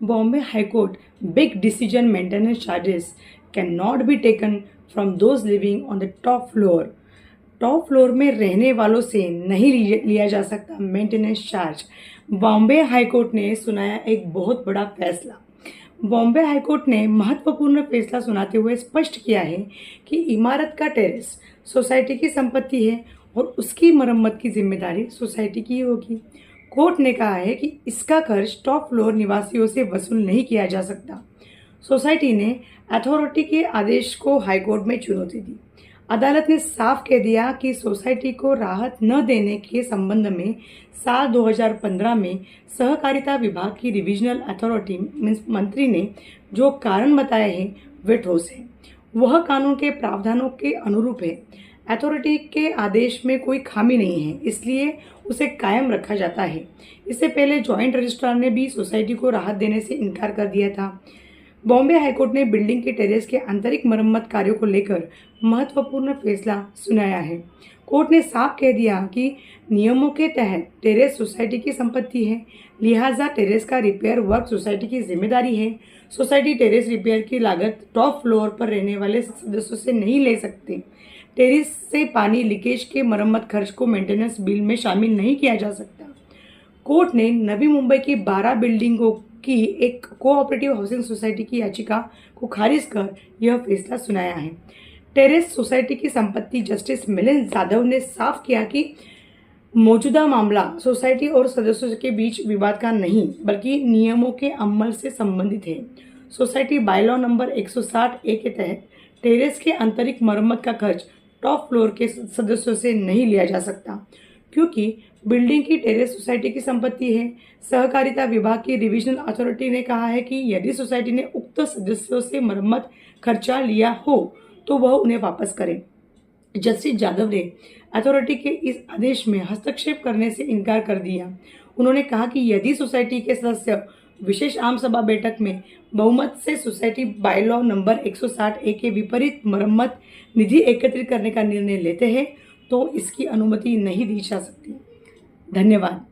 Bombay High Court big decision maintenance charges cannot be taken from those living on the top floor. Top floor में रहने वालों से नहीं लिया जा सकता maintenance charge. Bombay high court ने सुनाया एक बहुत बड़ा फैसला। बॉम्बे हाई कोर्ट ने महत्वपूर्ण फैसला सुनाते हुए स्पष्ट किया है कि इमारत का टेरेस सोसाइटी की संपत्ति है और उसकी मरम्मत की जिम्मेदारी सोसाइटी की होगी। कोर्ट ने कहा है कि इसका खर्च टॉप फ्लोर निवासियों से वसूल नहीं किया जा सकता। सोसाइटी ने अथॉरिटी के आदेश को हाईकोर्ट में चुनौती दी। अदालत ने साफ कह दिया कि सोसाइटी को राहत न देने के संबंध में साल 2015 में सहकारिता विभाग की रिविजनल अथॉरिटी मंत्री ने जो कारण बताए हैं वे ठोस है, वह कानून के प्रावधानों के अनुरूप है। अथॉरिटी के आदेश में कोई खामी नहीं है, इसलिए उसे कायम रखा जाता है। इससे पहले जॉइंट रजिस्ट्रार ने भी सोसाइटी को राहत देने से इनकार कर दिया था। बॉम्बे हाईकोर्ट ने बिल्डिंग के टेरेस के आंतरिक मरम्मत कार्यों को लेकर महत्वपूर्ण फैसला सुनाया है। कोर्ट ने साफ कह दिया कि नियमों के तहत टेरेस सोसाइटी की संपत्ति है, लिहाजा टेरेस का रिपेयर वर्क सोसाइटी की जिम्मेदारी है। सोसाइटी टेरेस रिपेयर की लागत टॉप फ्लोर पर रहने वाले सदस्यों से नहीं ले सकती। टेरेस से पानी लीकेज के मरम्मत खर्च को मेंटेनेंस बिल में शामिल नहीं किया जा सकता। कोर्ट ने नवी मुंबई की 12 बिल्डिंगों की एक कोऑपरेटिव हाउसिंग सोसाइटी की याचिका को खारिज कर यह फैसला सुनाया है। टेरेस सोसाइटी की संपत्ति जस्टिस मिलिंद जाधव ने साफ किया कि मौजूदा मामला सोसाइटी और सदस्यों के बीच विवाद का नहीं बल्कि नियमों के अमल से संबंधित है। सोसाइटी बायलॉ नंबर 160A के तहत टेरेस के आंतरिक मरम्मत का खर्च टॉप फ्लोर के सदस्यों से नहीं लिया जा सकता, क्योंकि बिल्डिंग की टेरेस सोसाइटी की संपत्ति है। सहकारिता विभाग की रिविजनल अथॉरिटी ने कहा है कि यदि सोसाइटी ने उक्त सदस्यों से मरम्मत खर्चा लिया हो तो वह उन्हें वापस करे। जस्टिस जाधव ने अथॉरिटी के इस आदेश में हस्तक्षेप करने से इनकार कर दिया। उन्होंने कहा कि यदि सोसाइटी के सदस्य विशेष आम सभा बैठक में बहुमत से सोसाइटी बायलॉ नंबर 160A के विपरीत मरम्मत निधि एकत्रित करने का निर्णय लेते हैं तो इसकी अनुमति नहीं दी जा सकती। धन्यवाद।